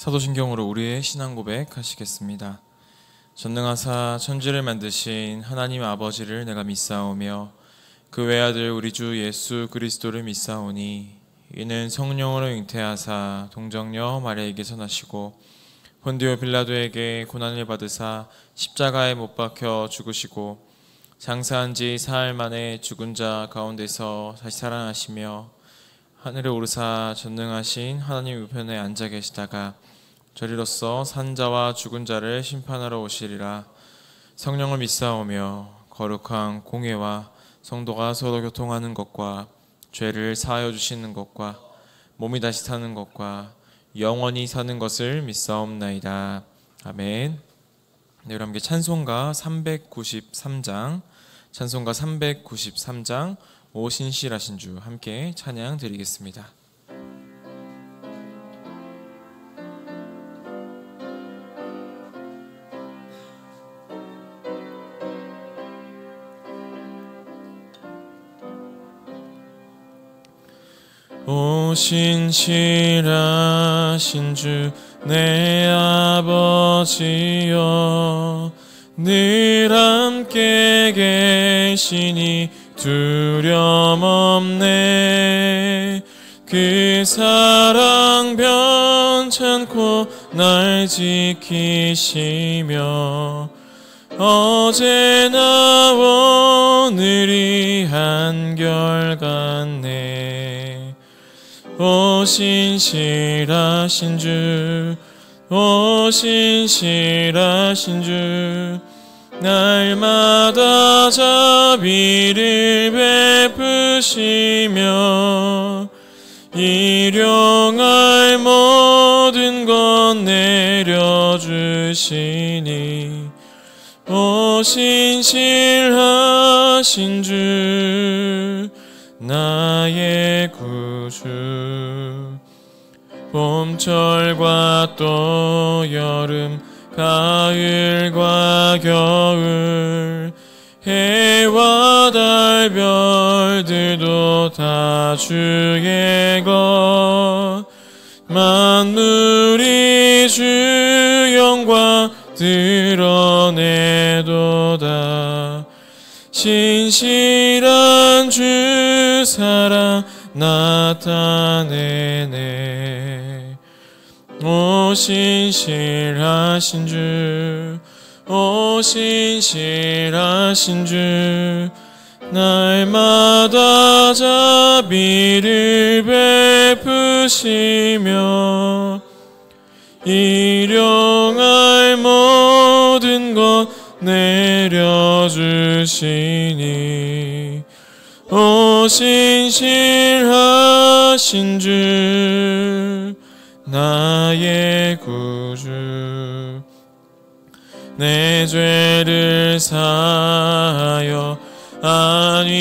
사도신경으로 우리의 신앙 고백하시겠습니다. 전능하사 천지를 만드신 하나님 아버지를 내가 믿사오며 그 외아들 우리 주 예수 그리스도를 믿사오니 이는 성령으로 잉태하사 동정녀 마리아에게서 나시고 본디오 빌라도에게 고난을 받으사 십자가에 못 박혀 죽으시고 장사한 지 사흘 만에 죽은 자 가운데서 다시 살아나시며 하늘에 오르사 전능하신 하나님 우편에 앉아 계시다가 저리로서 산 자와 죽은 자를 심판하러 오시리라. 성령을 믿사오며 거룩한 공회와 성도가 서로 교통하는 것과 죄를 사하여 주시는 것과 몸이 다시 사는 것과 영원히 사는 것을 믿사옵나이다. 아멘. 네, 여러분 함께 찬송가 393장 오 신실하신 주 함께 찬양 드리겠습니다. 오 신실하신 주 내 아버지여 늘 함께 계시니 두려움 없네. 그 사랑 변찮고 날 지키시며 어제나 오늘이 한결같네. 오 신실하신 주, 오 신실하신 주, 날마다 자비를 베푸시며 일용할 모든 것 내려주시니 오 신실하신 주 나의 구주. 봄철과 또 여름 가을과 겨울 해와 달 별들도 다 주의 것. 만물이 주 영광 드러내도다. 신실한 주 사랑 나타내네. 오 신실하신 주, 오 신실하신 주, 날마다 자비를 베푸시며 일용할 모든 것 내려주시니 오 신실하신 주 나의 구주. 내 죄를 사하여 안위하시고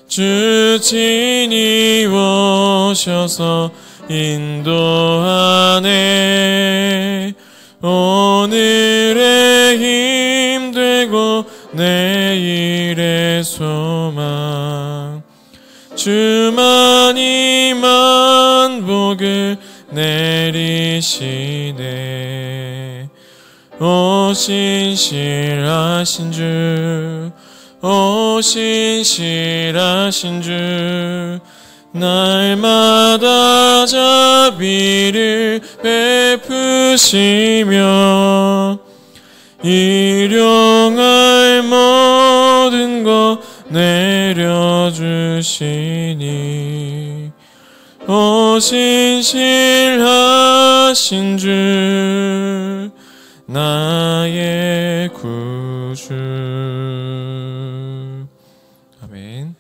주 친히 오셔서 인도하네. 오늘의 힘 되고 내일의 소망. 주만이 만복을 내리시네. 오 신실하신 주, 오 신실하신 주, 날마다 자비를 베푸시며 일용할 모든 것 내려주시니 오 신실하신 주 나의 구주. 아멘.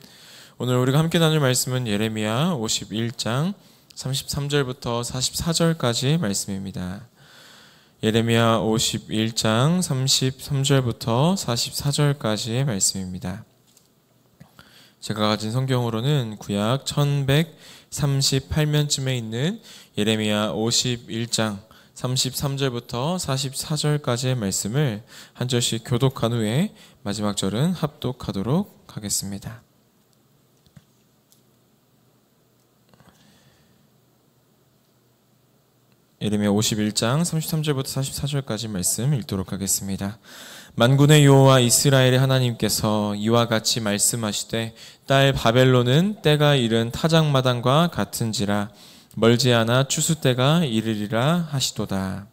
오늘 우리가 함께 나눌 말씀은 예레미야 51장 33절부터 44절까지의 말씀입니다. 예레미야 51장 33절부터 44절까지의 말씀입니다. 제가 가진 성경으로는 구약 1138면쯤에 있는 예레미야 51장 33절부터 44절까지의 말씀을 한 절씩 교독한 후에 마지막 절은 합독하도록 하겠습니다. 예레미야 51장 33절부터 44절까지 말씀 읽도록 하겠습니다. 만군의 여호와 이스라엘의 하나님께서 이와 같이 말씀하시되 딸 바벨론은 때가 이른 타작마당과 같은지라 멀지 않아 추수 때가 이르리라 하시도다.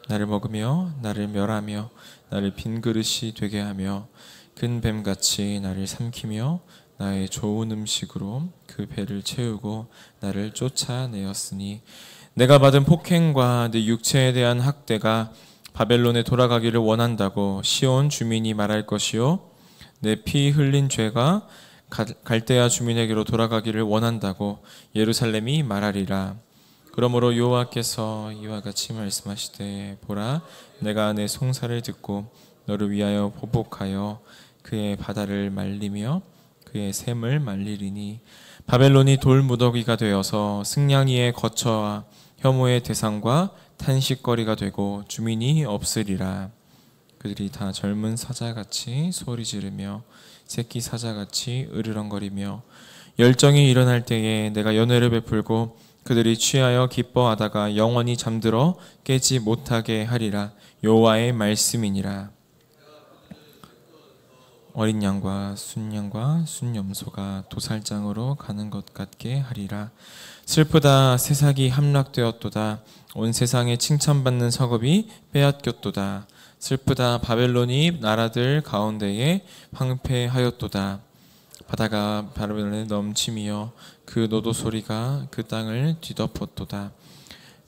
나를 먹으며 나를 멸하며 나를 빈 그릇이 되게 하며 큰 뱀같이 나를 삼키며 나의 좋은 음식으로 그 배를 채우고 나를 쫓아내었으니 내가 받은 폭행과 내 육체에 대한 학대가 바벨론에 돌아가기를 원한다고 시온 주민이 말할 것이요 내 피 흘린 죄가 갈대아 주민에게로 돌아가기를 원한다고 예루살렘이 말하리라. 그러므로 여호와께서 이와 같이 말씀하시되 보라 내가 내 송사를 듣고 너를 위하여 보복하여 그의 바다를 말리며 그의 샘을 말리리니 바벨론이 돌무더기가 되어서 승냥이의 거처와 혐오의 대상과 탄식거리가 되고 주민이 없으리라. 그들이 다 젊은 사자같이 소리 지르며 새끼 사자같이 으르렁거리며 열정이 일어날 때에 내가 연회를 베풀고 그들이 취하여 기뻐하다가 영원히 잠들어 깨지 못하게 하리라. 여호와의 말씀이니라. 어린 양과 순염소가 도살장으로 가는 것 같게 하리라. 슬프다 새싹이 함락되었도다. 온 세상에 칭찬받는 성읍이 빼앗겼도다. 슬프다 바벨론이 나라들 가운데에 황폐하였도다. 바다가 바벨론에 넘치며 그 노도 소리가 그 땅을 뒤덮었도다.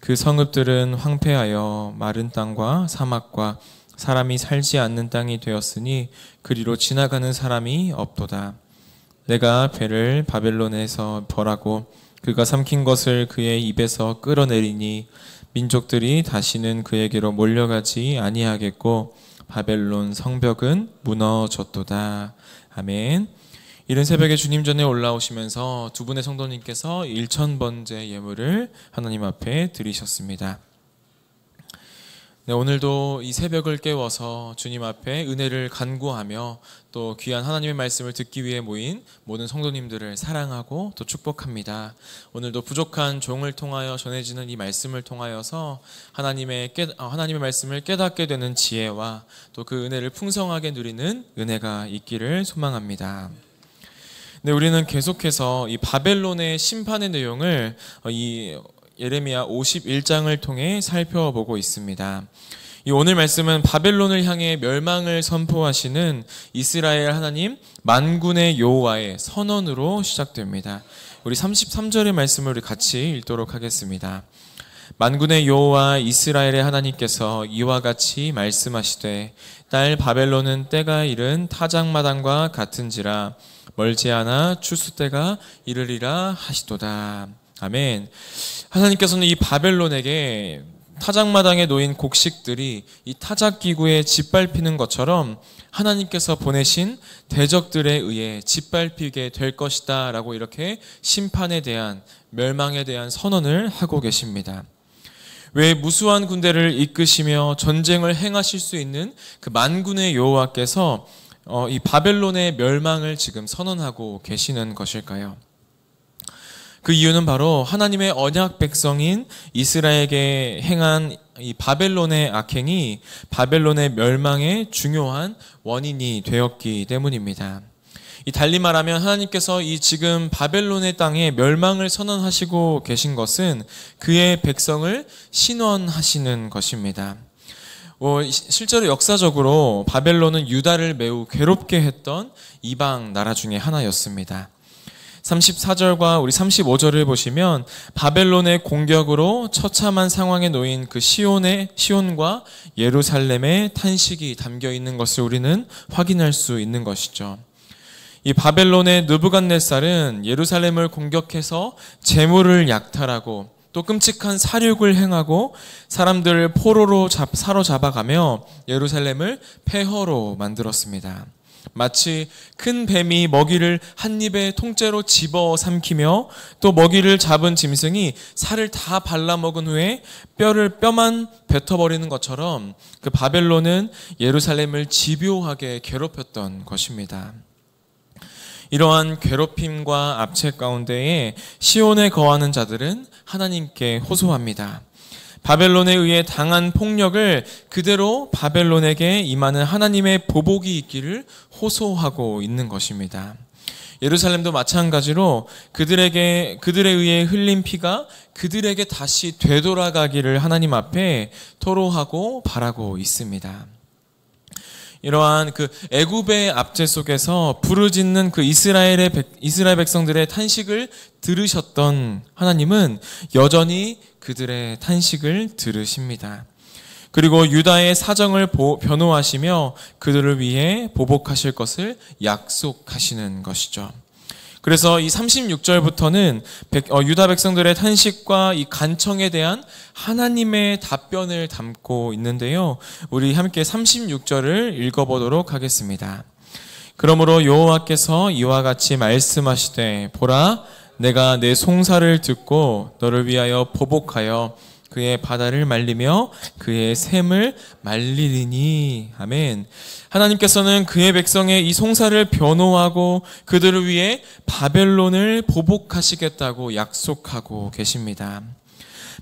그 성읍들은 황폐하여 마른 땅과 사막과 사람이 살지 않는 땅이 되었으니 그리로 지나가는 사람이 없도다. 내가 배를 바벨론에서 벌하고 그가 삼킨 것을 그의 입에서 끌어내리니 민족들이 다시는 그에게로 몰려가지 아니하겠고 바벨론 성벽은 무너졌도다. 아멘. 이른 새벽에 주님 전에 올라오시면서 두 분의 성도님께서 1000번째 예물을 하나님 앞에 드리셨습니다. 네, 오늘도 이 새벽을 깨워서 주님 앞에 은혜를 간구하며 또 귀한 하나님의 말씀을 듣기 위해 모인 모든 성도님들을 사랑하고 또 축복합니다. 오늘도 부족한 종을 통하여 전해지는 이 말씀을 통하여서 하나님의 말씀을 깨닫게 되는 지혜와 또 그 은혜를 풍성하게 누리는 은혜가 있기를 소망합니다. 네, 우리는 계속해서 이 바벨론의 심판의 내용을 이 예레미야 51장을 통해 살펴보고 있습니다. 이 오늘 말씀은 바벨론을 향해 멸망을 선포하시는 이스라엘 하나님 만군의 여호와의 선언으로 시작됩니다. 우리 33절의 말씀을 우리 같이 읽도록 하겠습니다. 만군의 여호와 이스라엘의 하나님께서 이와 같이 말씀하시되 딸 바벨론은 때가 이른 타작마당과 같은지라 멀지 않아 추수 때가 이르리라 하시도다. 아멘. 하나님께서는 이 바벨론에게 타작마당에 놓인 곡식들이 이 타작기구에 짓밟히는 것처럼 하나님께서 보내신 대적들에 의해 짓밟히게 될 것이다 라고 이렇게 심판에 대한 멸망에 대한 선언을 하고 계십니다. 왜 무수한 군대를 이끄시며 전쟁을 행하실 수 있는 그 만군의 여호와께서 이 바벨론의 멸망을 지금 선언하고 계시는 것일까요? 그 이유는 바로 하나님의 언약 백성인 이스라엘에게 행한 이 바벨론의 악행이 바벨론의 멸망의 중요한 원인이 되었기 때문입니다. 이 달리 말하면 하나님께서 이 지금 바벨론의 땅에 멸망을 선언하시고 계신 것은 그의 백성을 신원하시는 것입니다. 실제로 역사적으로 바벨론은 유다를 매우 괴롭게 했던 이방 나라 중에 하나였습니다. 34절과 우리 35절을 보시면 바벨론의 공격으로 처참한 상황에 놓인 그 시온과 예루살렘의 탄식이 담겨 있는 것을 우리는 확인할 수 있는 것이죠. 이 바벨론의 느부갓네살은 예루살렘을 공격해서 재물을 약탈하고 또 끔찍한 살육을 행하고 사람들을 포로로 사로잡아가며 예루살렘을 폐허로 만들었습니다. 마치 큰 뱀이 먹이를 한 입에 통째로 집어 삼키며 또 먹이를 잡은 짐승이 살을 다 발라먹은 후에 뼈만 뱉어버리는 것처럼 그 바벨론은 예루살렘을 집요하게 괴롭혔던 것입니다. 이러한 괴롭힘과 압책 가운데에 시온에 거하는 자들은 하나님께 호소합니다. 바벨론에 의해 당한 폭력을 그대로 바벨론에게 임하는 하나님의 보복이 있기를 호소하고 있는 것입니다. 예루살렘도 마찬가지로 그들에 의해 흘린 피가 그들에게 다시 되돌아가기를 하나님 앞에 토로하고 바라고 있습니다. 이러한 그 애굽의 압제 속에서 부르짖는 그 이스라엘 백성들의 탄식을 들으셨던 하나님은 여전히 그들의 탄식을 들으십니다. 그리고 유다의 사정을 변호하시며 그들을 위해 보복하실 것을 약속하시는 것이죠. 그래서 이 36절부터는 유다 백성들의 탄식과 이 간청에 대한 하나님의 답변을 담고 있는데요. 우리 함께 36절을 읽어보도록 하겠습니다. 그러므로 여호와께서 이와 같이 말씀하시되 보라 내가 내 송사를 듣고 너를 위하여 보복하여 그의 바다를 말리며 그의 샘을 말리리니. 아멘. 하나님께서는 그의 백성의 이 송사를 변호하고 그들을 위해 바벨론을 보복하시겠다고 약속하고 계십니다.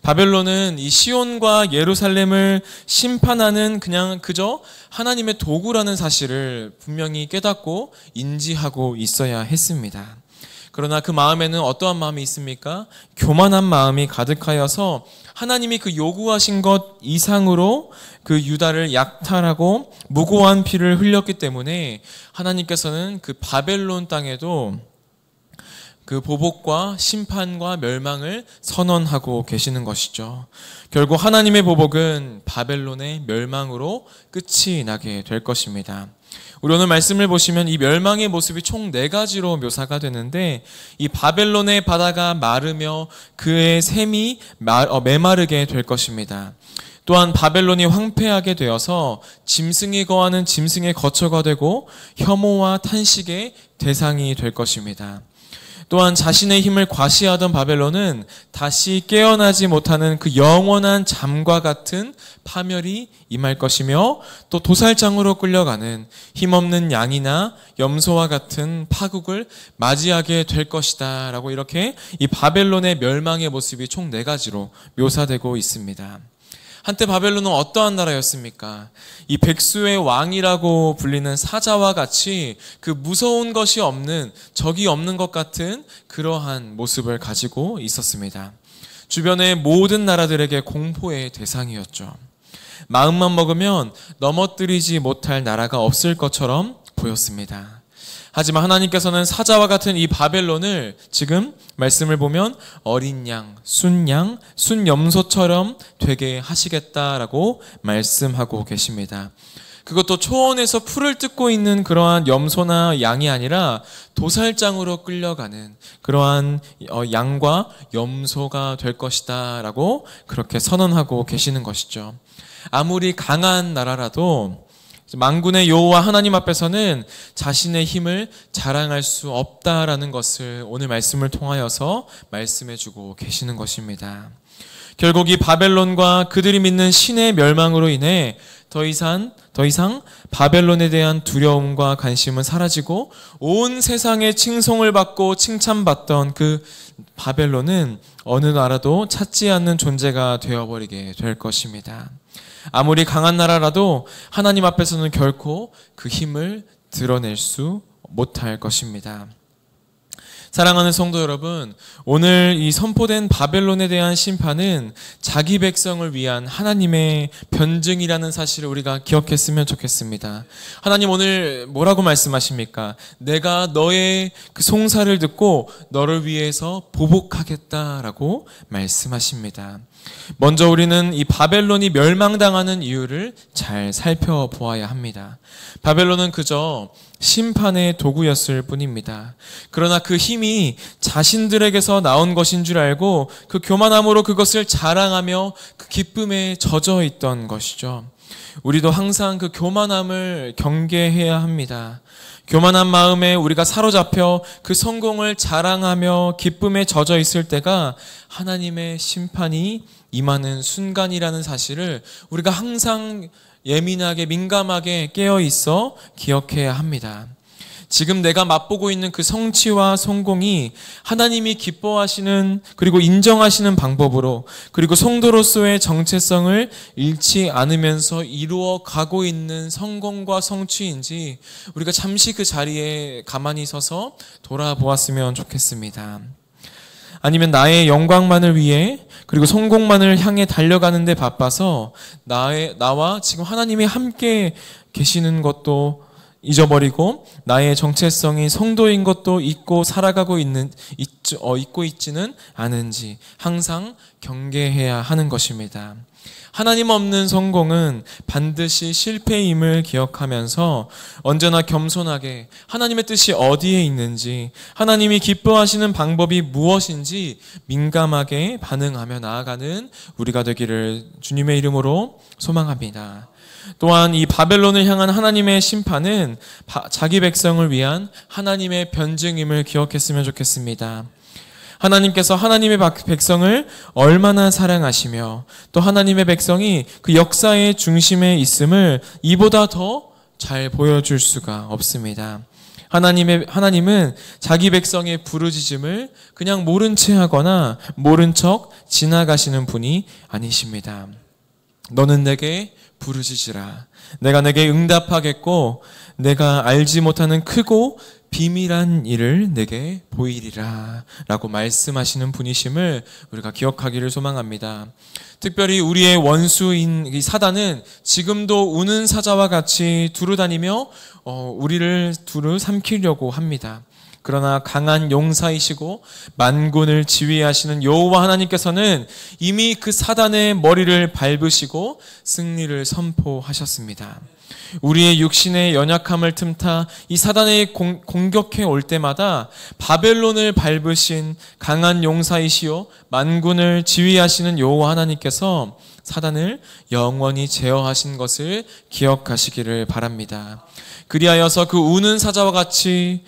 바벨론은 이 시온과 예루살렘을 심판하는 그저 하나님의 도구라는 사실을 분명히 깨닫고 인지하고 있어야 했습니다. 그러나 그 마음에는 어떠한 마음이 있습니까? 교만한 마음이 가득하여서 하나님이 그 요구하신 것 이상으로 그 유다를 약탈하고 무고한 피를 흘렸기 때문에 하나님께서는 그 바벨론 땅에도 그 보복과 심판과 멸망을 선언하고 계시는 것이죠. 결국 하나님의 보복은 바벨론의 멸망으로 끝이 나게 될 것입니다. 우리 오늘 말씀을 보시면 이 멸망의 모습이 총 4가지로 묘사가 되는데 이 바벨론의 바다가 마르며 그의 샘이 메마르게 될 것입니다. 또한 바벨론이 황폐하게 되어서 짐승이 거하는 짐승의 거처가 되고 혐오와 탄식의 대상이 될 것입니다. 또한 자신의 힘을 과시하던 바벨론은 다시 깨어나지 못하는 그 영원한 잠과 같은 파멸이 임할 것이며 또 도살장으로 끌려가는 힘없는 양이나 염소와 같은 파국을 맞이하게 될 것이다 라고 이렇게 이 바벨론의 멸망의 모습이 총 4가지로 묘사되고 있습니다. 한때 바벨론은 어떠한 나라였습니까? 이 백수의 왕이라고 불리는 사자와 같이 그 무서운 것이 없는, 적이 없는 것 같은 그러한 모습을 가지고 있었습니다. 주변의 모든 나라들에게 공포의 대상이었죠. 마음만 먹으면 넘어뜨리지 못할 나라가 없을 것처럼 보였습니다. 하지만 하나님께서는 사자와 같은 이 바벨론을 지금 말씀을 보면 어린 양, 순염소처럼 되게 하시겠다라고 말씀하고 계십니다. 그것도 초원에서 풀을 뜯고 있는 그러한 염소나 양이 아니라 도살장으로 끌려가는 그러한 양과 염소가 될 것이다 라고 그렇게 선언하고 계시는 것이죠. 아무리 강한 나라라도 만군의 여호와 하나님 앞에서는 자신의 힘을 자랑할 수 없다라는 것을 오늘 말씀을 통하여서 말씀해주고 계시는 것입니다. 결국 이 바벨론과 그들이 믿는 신의 멸망으로 인해 더 이상 바벨론에 대한 두려움과 관심은 사라지고 온 세상의 칭송을 받고 칭찬받던 그 바벨론은 어느 나라도 찾지 않는 존재가 되어버리게 될 것입니다. 아무리 강한 나라라도 하나님 앞에서는 결코 그 힘을 드러낼 수 못할 것입니다. 사랑하는 성도 여러분, 오늘 이 선포된 바벨론에 대한 심판은 자기 백성을 위한 하나님의 변증이라는 사실을 우리가 기억했으면 좋겠습니다. 하나님 오늘 뭐라고 말씀하십니까? 내가 너의 그 송사를 듣고 너를 위해서 보복하겠다라고 말씀하십니다. 먼저 우리는 이 바벨론이 멸망당하는 이유를 잘 살펴보아야 합니다. 바벨론은 그저 심판의 도구였을 뿐입니다. 그러나 그 힘이 자신들에게서 나온 것인 줄 알고 그 교만함으로 그것을 자랑하며 그 기쁨에 젖어 있던 것이죠. 우리도 항상 그 교만함을 경계해야 합니다. 교만한 마음에 우리가 사로잡혀 그 성공을 자랑하며 기쁨에 젖어 있을 때가 하나님의 심판이 임하는 순간이라는 사실을 우리가 항상 예민하게 민감하게 깨어 있어 기억해야 합니다. 지금 내가 맛보고 있는 그 성취와 성공이 하나님이 기뻐하시는 그리고 인정하시는 방법으로 그리고 성도로서의 정체성을 잃지 않으면서 이루어 가고 있는 성공과 성취인지 우리가 잠시 그 자리에 가만히 서서 돌아보았으면 좋겠습니다. 아니면 나의 영광만을 위해 그리고 성공만을 향해 달려가는 데 바빠서 나와 지금 하나님이 함께 계시는 것도 잊어버리고 나의 정체성이 성도인 것도 잊고 살아가고 잊고 있지는 않은지 항상 경계해야 하는 것입니다. 하나님 없는 성공은 반드시 실패임을 기억하면서 언제나 겸손하게 하나님의 뜻이 어디에 있는지, 하나님이 기뻐하시는 방법이 무엇인지 민감하게 반응하며 나아가는 우리가 되기를 주님의 이름으로 소망합니다. 또한 이 바벨론을 향한 하나님의 심판은 자기 백성을 위한 하나님의 변증임을 기억했으면 좋겠습니다. 하나님께서 하나님의 백성을 얼마나 사랑하시며 또 하나님의 백성이 그 역사의 중심에 있음을 이보다 더 잘 보여줄 수가 없습니다. 하나님은 자기 백성의 부르짖음을 그냥 모른 채 하거나 모른 척 지나가시는 분이 아니십니다. 너는 내게 부르짖으라. 내가 내게 응답하겠고 내가 알지 못하는 크고 비밀한 일을 내게 보이리라 라고 말씀하시는 분이심을 우리가 기억하기를 소망합니다. 특별히 우리의 원수인 이 사단은 지금도 우는 사자와 같이 두루다니며 우리를 두루 삼키려고 합니다. 그러나 강한 용사이시고 만군을 지휘하시는 여호와 하나님께서는 이미 그 사단의 머리를 밟으시고 승리를 선포하셨습니다. 우리의 육신의 연약함을 틈타 이 사단의 공격해 올 때마다 바벨론을 밟으신 강한 용사이시오 만군을 지휘하시는 여호와 하나님께서 사단을 영원히 제어하신 것을 기억하시기를 바랍니다. 그리하여서 그 우는 사자와 같이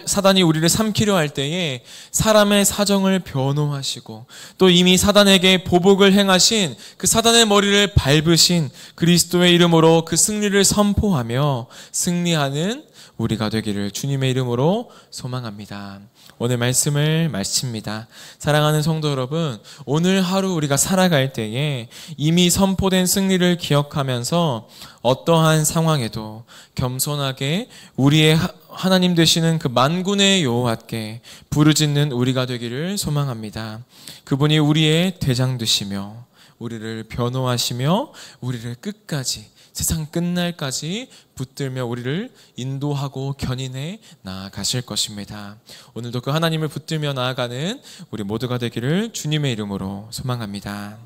사단이 우리를 삼키려 할 때에 사람의 사정을 변호하시고 또 이미 사단에게 보복을 행하신 그 사단의 머리를 밟으신 그리스도의 이름으로 그 승리를 선포하며 승리하는 우리가 되기를 주님의 이름으로 소망합니다. 오늘 말씀을 마칩니다. 사랑하는 성도 여러분, 오늘 하루 우리가 살아갈 때에 이미 선포된 승리를 기억하면서 어떠한 상황에도 겸손하게 우리의 하나님 되시는 그 만군의 여호와께 부르짖는 우리가 되기를 소망합니다. 그분이 우리의 대장 되시며 우리를 변호하시며 우리를 끝까지 세상 끝날까지 붙들며 우리를 인도하고 견인해 나아가실 것입니다. 오늘도 그 하나님을 붙들며 나아가는 우리 모두가 되기를 주님의 이름으로 소망합니다.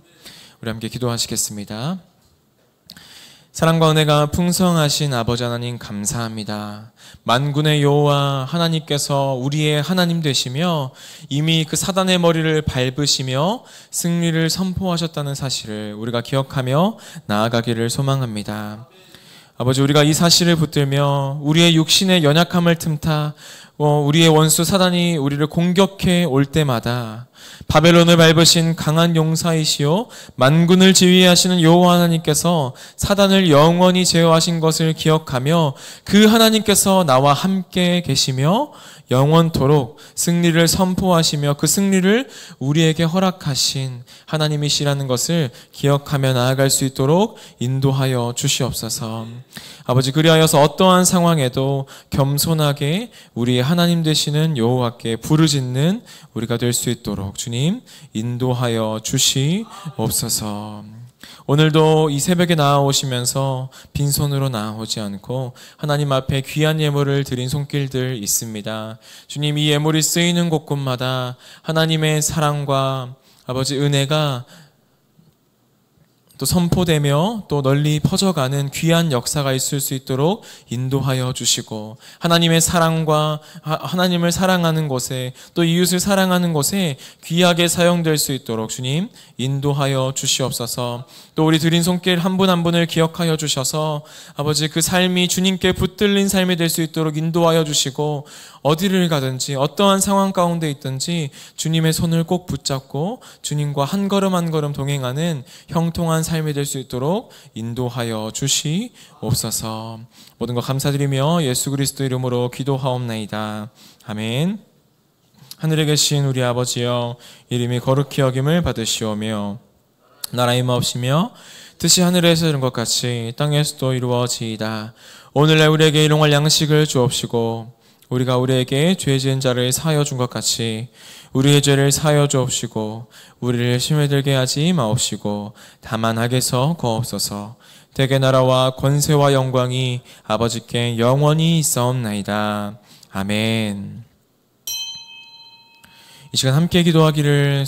우리 함께 기도하시겠습니다. 사랑과 은혜가 풍성하신 아버지 하나님 감사합니다. 만군의 여호와 하나님께서 우리의 하나님 되시며 이미 그 사단의 머리를 밟으시며 승리를 선포하셨다는 사실을 우리가 기억하며 나아가기를 소망합니다. 아버지, 우리가 이 사실을 붙들며 우리의 육신의 연약함을 틈타 우리의 원수 사단이 우리를 공격해 올 때마다 바벨론을 밟으신 강한 용사이시오 만군을 지휘하시는 여호와 하나님께서 사단을 영원히 제어하신 것을 기억하며 그 하나님께서 나와 함께 계시며 영원토록 승리를 선포하시며 그 승리를 우리에게 허락하신 하나님이시라는 것을 기억하며 나아갈 수 있도록 인도하여 주시옵소서. 아버지, 그리하여서 어떠한 상황에도 겸손하게 우리의 하나님 되시는 여호와께 부르짖는 우리가 될 수 있도록 주님 인도하여 주시옵소서. 오늘도 이 새벽에 나아오시면서 빈손으로 나아오지 않고 하나님 앞에 귀한 예물을 드린 손길들 있습니다. 주님, 이 예물이 쓰이는 곳곳마다 하나님의 사랑과 아버지 은혜가 또 선포되며 또 널리 퍼져가는 귀한 역사가 있을 수 있도록 인도하여 주시고 하나님의 사랑과 하나님을 사랑하는 곳에 또 이웃을 사랑하는 곳에 귀하게 사용될 수 있도록 주님 인도하여 주시옵소서. 또 우리 드린 손길 한 분 한 분을 기억하여 주셔서 아버지 그 삶이 주님께 붙들린 삶이 될 수 있도록 인도하여 주시고 어디를 가든지 어떠한 상황 가운데 있든지 주님의 손을 꼭 붙잡고 주님과 한 걸음 한 걸음 동행하는 형통한 삶이 될 수 있도록 인도하여 주시옵소서. 모든 것 감사드리며 예수 그리스도 이름으로 기도하옵나이다. 아멘. 하늘에 계신 우리 아버지여, 이름이 거룩히 여김을 받으시오며 나라의 마옵시며 뜻이 하늘에서 이룬 것 같이 땅에서도 이루어지이다. 오늘날 우리에게 일용할 양식을 주옵시고 우리가 우리에게 죄 지은 자를 사하여 준 것 같이 우리의 죄를 사하여 주옵시고 우리를 시험에 들게 하지 마옵시고 다만 악에서 구하옵소서. 대개 나라와 권세와 영광이 아버지께 영원히 있사옵나이다. 아멘. 이 시간 함께 기도하기를